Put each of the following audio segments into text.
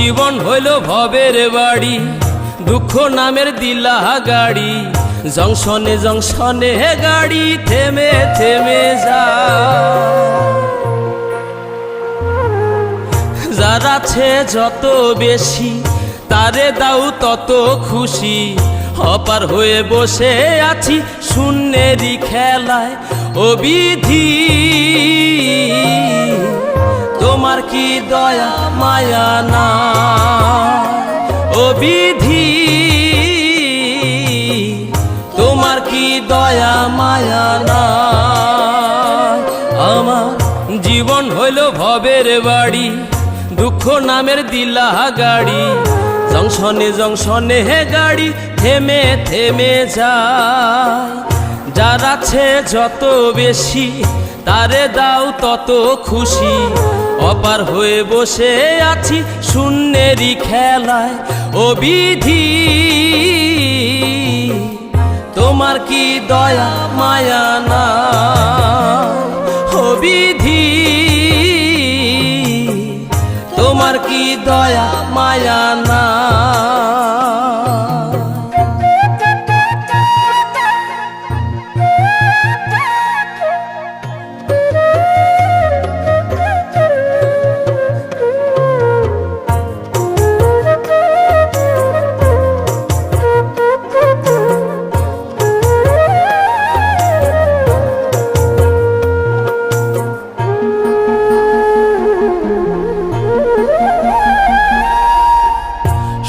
জীবন হইল ভবের বাড়ি, দুঃখ নামের দিলা গাড়ি। জংশনে জংশনে গাড়ি থেমে থেমে যায়। যার আছে যত বেশি তারে দাও তত খুশি। অপার হয়ে বসে আছি শূন্যেরই খেলায়। ও বিধি তোমার কি দয়া মায়া না? ও বিধি তোমার কি দয়া মায়া না? আমার জীবন হইল ভবের বাড়ি, দুঃখ নামের দিলা গাড়ি। জংশনে জংশনে গাড়ি থেমে থেমে যায়। যার আছে যত বেশি তারে দাও তত খুশি। অপার হয়ে বসে আছি শূন্যেরই খেলায়। ও বিধি তোমার কি দয়া মায়া না? ও বিধি তোমার কি দয়া মায়া না?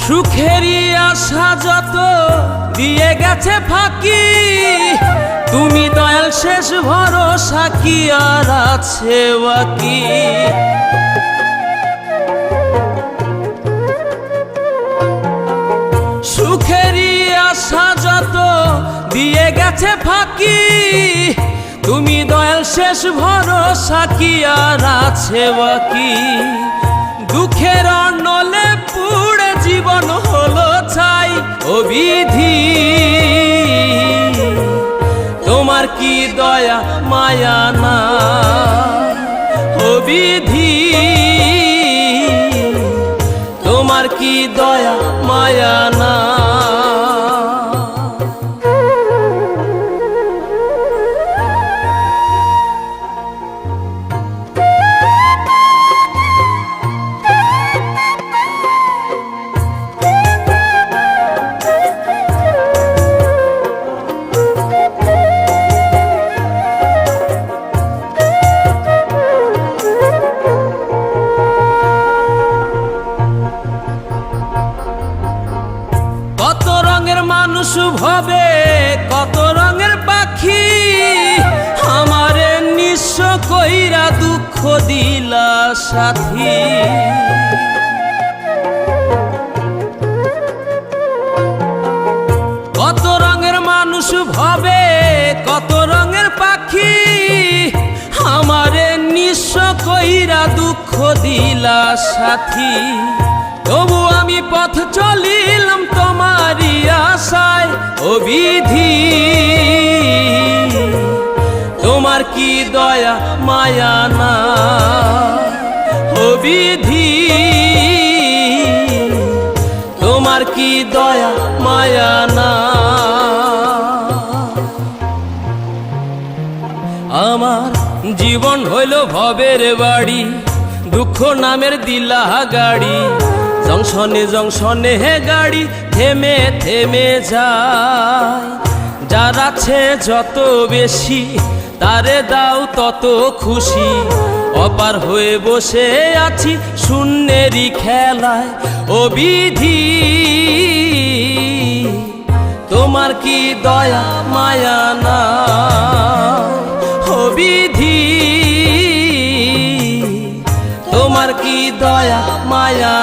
সুখেরই আশা যত দিয়ে গেছে ফাঁকি, তুমি দয়াল শেষ ভরসা কি আর আছে বাকি? সুখেরই আশা যত দিয়ে গেছে ফাঁকি, তুমি দয়াল শেষ ভরসা কি আর আছে বাকি? দুঃখের অনলে পুড়ে জীবন হলো ছাই। ও বিধি তোমার কি দয়া মায়া না? ও বিধি তোমার কি দয়া মায়া না? কত রঙের মানুষ ভবে কত রঙের পাখি, আমারে নিঃস্ব কইরা দুঃখ দিলা সাথী। কত রঙের মানুষ ভবে কত রঙের পাখি, আমারে নিঃস্ব কইরা দুঃখ দিলা সাথী। তবু আমি পথ চলিলাম তোমারই আশায়। ও বিধি তোমার কি দয়া মায়া না? ও বিধি তোমার কি দয়া মায়া না? আমার জীবন হইল ভবের বাড়ি, দুঃখ নামের দিলা গাড়ি। জংশনে জংশনে গাড়ি থেমে থেমে যায়। যার আছে যত বেশি তারে দাও তত খুশি। অপার হয়ে বসে আছি শূন্যেরই খেলায়। ও বিধি তোমার কি দয়া মায়া না? ও বিধি তোমার কি দয়া মায়া